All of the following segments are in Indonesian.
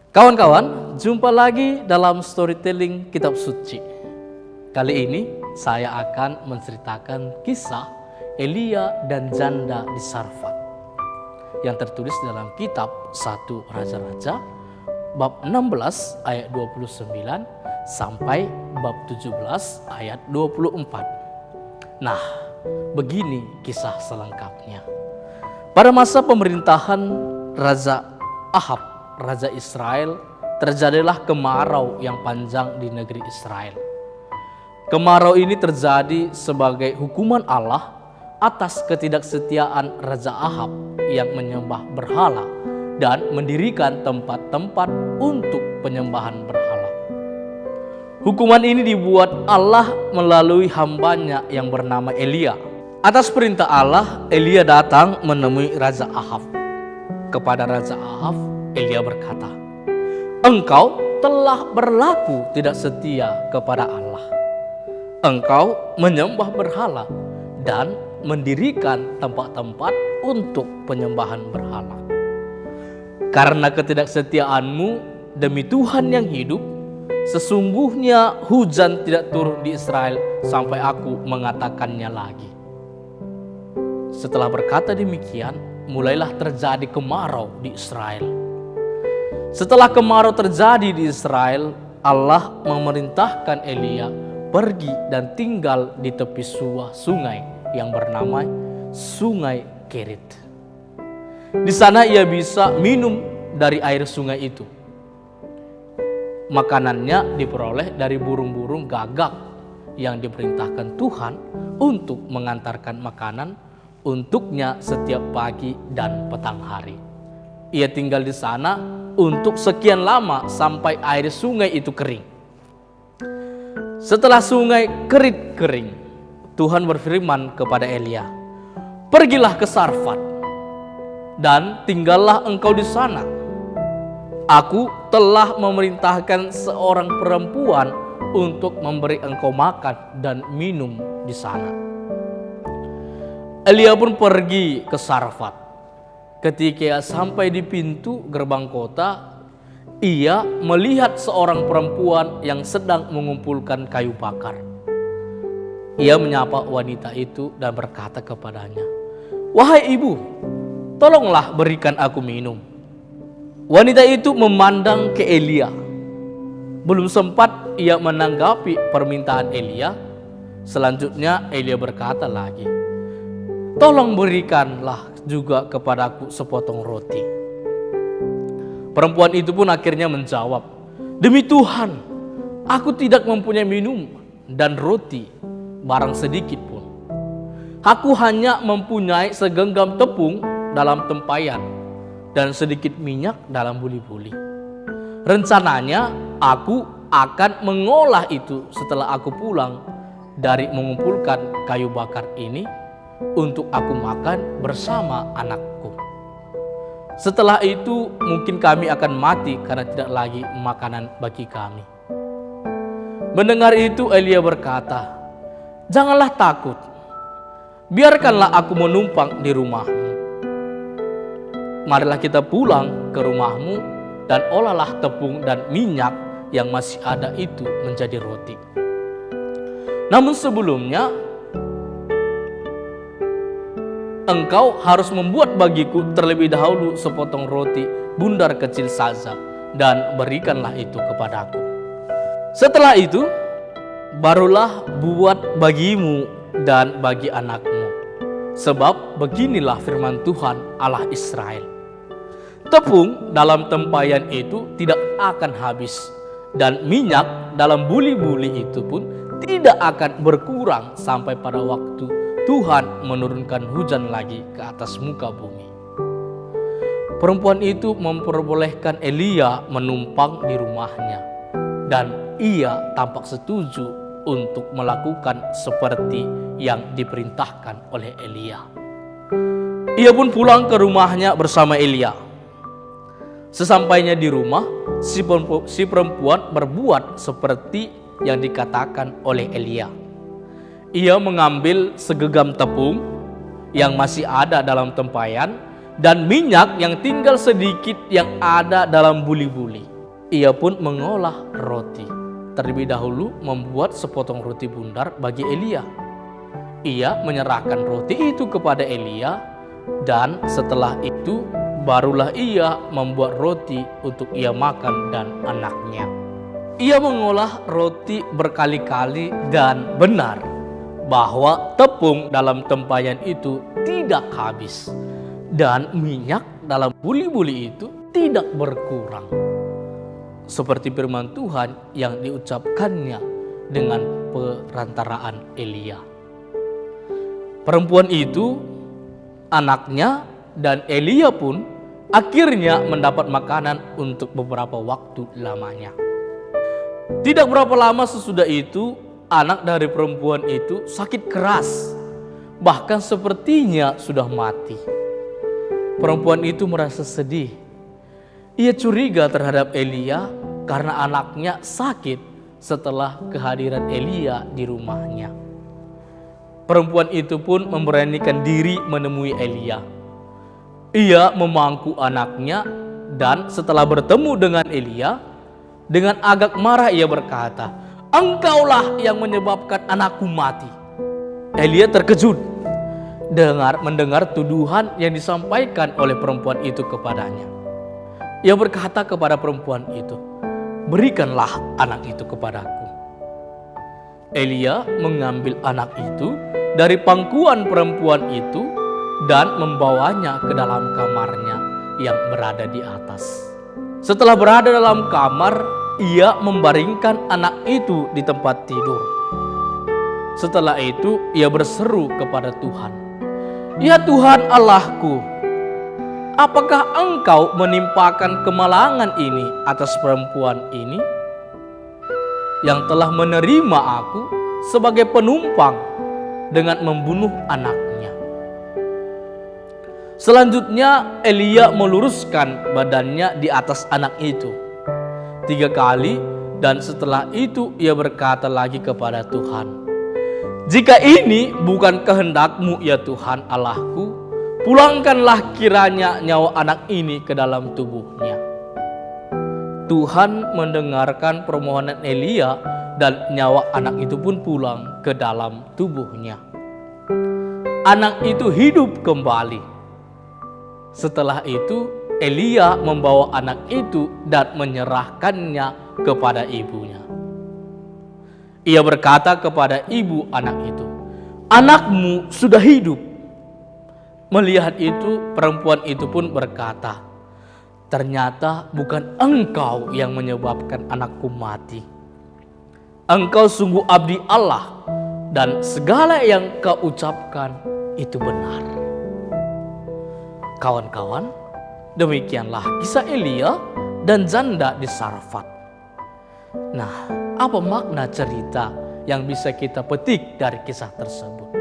Kawan-kawan, jumpa lagi dalam storytelling kitab suci. Kali ini saya akan menceritakan kisah Elia dan janda di Sarfat yang tertulis dalam kitab 1 Raja-Raja bab 16 ayat 29 sampai bab 17 ayat 24. Nah, begini kisah selengkapnya. Pada masa pemerintahan Raja Ahab, Raja Israel, terjadilah kemarau yang panjang di negeri Israel. Kemarau ini terjadi sebagai hukuman Allah atas ketidaksetiaan Raja Ahab yang menyembah berhala dan mendirikan tempat-tempat untuk penyembahan berhala. Hukuman ini dibuat Allah melalui hambanya yang bernama Elia. Atas perintah Allah, Elia datang menemui Raja Ahab. Kepada Raja Ahab, Elia berkata, "Engkau telah berlaku tidak setia kepada Allah. Engkau menyembah berhala dan mendirikan tempat-tempat untuk penyembahan berhala. Karena ketidaksetiaanmu demi Tuhan yang hidup, sesungguhnya hujan tidak turun di Israel sampai aku mengatakannya lagi." Setelah berkata demikian, mulailah terjadi kemarau di Israel. Setelah kemarau terjadi di Israel, Allah memerintahkan Elia pergi dan tinggal di tepi sebuah sungai yang bernama Sungai Kerit. Di sana ia bisa minum dari air sungai itu. Makanannya diperoleh dari burung-burung gagak yang diperintahkan Tuhan untuk mengantarkan makanan untuknya setiap pagi dan petang hari. Ia tinggal di sana untuk sekian lama sampai air sungai itu kering. Setelah sungai Kerit kering, Tuhan berfirman kepada Elia, "Pergilah ke Sarfat dan tinggallah engkau di sana. Aku telah memerintahkan seorang perempuan untuk memberi engkau makan dan minum di sana." Elia pun pergi ke Sarfat. Ketika ia sampai di pintu gerbang kota, ia melihat seorang perempuan yang sedang mengumpulkan kayu bakar. Ia menyapa wanita itu dan berkata kepadanya, "Wahai ibu, tolonglah berikan aku minum." Wanita itu memandang ke Elia. Belum sempat ia menanggapi permintaan Elia, selanjutnya Elia berkata lagi, "Tolong berikanlah juga kepadaku sepotong roti." Perempuan itu pun akhirnya menjawab, "Demi Tuhan, aku tidak mempunyai minum dan roti barang sedikit pun. Aku hanya mempunyai segenggam tepung dalam tempayan dan sedikit minyak dalam buli-buli. Rencananya aku akan mengolah itu setelah aku pulang dari mengumpulkan kayu bakar ini untuk aku makan bersama anakku. Setelah itu mungkin kami akan mati karena tidak lagi makanan bagi kami." Mendengar itu Elia berkata, "Janganlah takut, biarkanlah aku menumpang di rumahmu. Marilah kita pulang ke rumahmu dan olahlah tepung dan minyak yang masih ada itu menjadi roti. Namun sebelumnya, engkau harus membuat bagiku terlebih dahulu sepotong roti bundar kecil saja dan berikanlah itu kepadaku. Setelah itu, barulah buat bagimu dan bagi anakmu. Sebab beginilah firman Tuhan Allah Israel. Tepung dalam tempayan itu tidak akan habis, dan minyak dalam buli-buli itu pun tidak akan berkurang sampai pada waktu Tuhan menurunkan hujan lagi ke atas muka bumi." Perempuan itu memperbolehkan Elia menumpang di rumahnya, dan ia tampak setuju untuk melakukan seperti yang diperintahkan oleh Elia. Ia pun pulang ke rumahnya bersama Elia. Sesampainya di rumah, si perempuan berbuat seperti yang dikatakan oleh Elia. Ia mengambil segenggam tepung yang masih ada dalam tempayan dan minyak yang tinggal sedikit yang ada dalam buli-buli. ia pun mengolah roti. Terlebih dahulu membuat sepotong roti bundar bagi Elia. Ia menyerahkan roti itu kepada Elia, dan setelah itu barulah ia membuat roti untuk ia makan dan anaknya. Ia mengolah roti berkali-kali dan benar bahwa tepung dalam tempayan itu tidak habis dan minyak dalam buli-buli itu tidak berkurang. Seperti firman Tuhan yang diucapkannya dengan perantaraan Elia. Perempuan itu, anaknya, dan Elia pun akhirnya mendapat makanan untuk beberapa waktu lamanya. Tidak berapa lama sesudah itu, anak dari perempuan itu sakit keras, bahkan sepertinya sudah mati. Perempuan itu merasa sedih. Ia curiga terhadap Elia karena anaknya sakit setelah kehadiran Elia di rumahnya. Perempuan itu pun memberanikan diri menemui Elia. Ia memangku anaknya, dan setelah bertemu dengan Elia, dengan agak marah ia berkata, "Engkaulah yang menyebabkan anakku mati." Elia terkejut mendengar tuduhan yang disampaikan oleh perempuan itu kepadanya. Ia berkata kepada perempuan itu, "Berikanlah anak itu kepadaku." Elia mengambil anak itu dari pangkuan perempuan itu dan membawanya ke dalam kamarnya yang berada di atas. Setelah berada dalam kamar, ia membaringkan anak itu di tempat tidur. Setelah itu ia berseru kepada Tuhan, "Ya Tuhan Allahku, apakah Engkau menimpakan kemalangan ini atas perempuan ini yang telah menerima aku sebagai penumpang dengan membunuh anaknya?" Selanjutnya Elia meluruskan badannya di atas anak itu 3 kali, dan setelah itu ia berkata lagi kepada Tuhan, "Jika ini bukan kehendak-Mu ya Tuhan Allahku, pulangkanlah kiranya nyawa anak ini ke dalam tubuhnya." Tuhan mendengarkan permohonan Elia dan nyawa anak itu pun pulang ke dalam tubuhnya. Anak itu hidup kembali. Setelah itu Elia membawa anak itu dan menyerahkannya kepada ibunya. Ia berkata kepada ibu anak itu, "Anakmu sudah hidup." Melihat itu, perempuan itu pun berkata, "Ternyata bukan engkau yang menyebabkan anakku mati. Engkau sungguh abdi Allah, dan segala yang kau ucapkan itu benar." Kawan-kawan, demikianlah kisah Elia dan janda di Sarfat. Nah, apa makna cerita yang bisa kita petik dari kisah tersebut?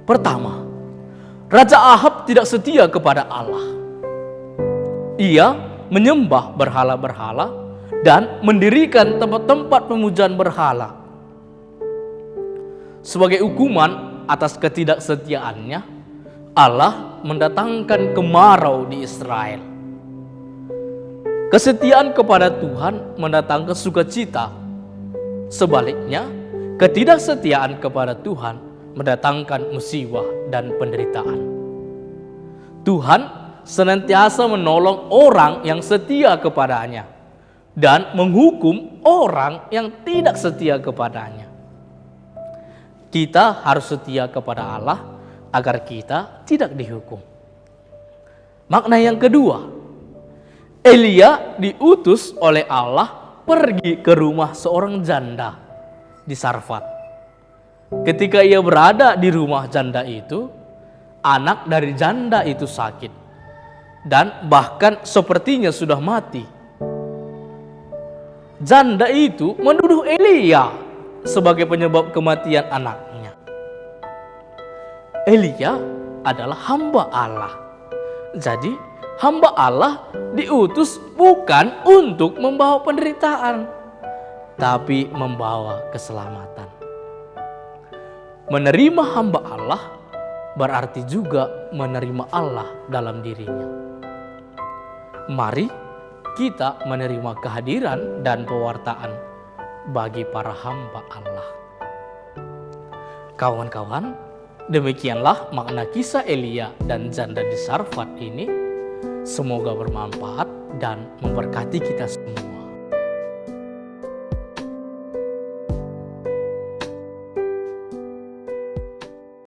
Pertama, Raja Ahab tidak setia kepada Allah. Ia menyembah berhala-berhala dan mendirikan tempat-tempat pemujaan berhala. Sebagai hukuman atas ketidaksetiaannya, Allah mendatangkan kemarau di Israel. Kesetiaan kepada Tuhan mendatangkan sukacita. Sebaliknya, ketidaksetiaan kepada Tuhan mendatangkan musibah dan penderitaan. Tuhan senantiasa menolong orang yang setia kepadanya dan menghukum orang yang tidak setia kepadanya. Kita harus setia kepada Allah agar kita tidak dihukum. Makna yang kedua, Elia diutus oleh Allah pergi ke rumah seorang janda di Sarfat. Ketika ia berada di rumah janda itu, anak dari janda itu sakit dan bahkan sepertinya sudah mati. Janda itu menuduh Elia sebagai penyebab kematian anaknya. Elia adalah hamba Allah. Jadi hamba Allah diutus bukan untuk membawa penderitaan, tapi membawa keselamatan. Menerima hamba Allah berarti juga menerima Allah dalam dirinya. Mari kita menerima kehadiran dan pewartaan bagi para hamba Allah. Kawan-kawan, demikianlah makna kisah Elia dan janda di Sarfat ini. Semoga bermanfaat dan memberkati kita semua.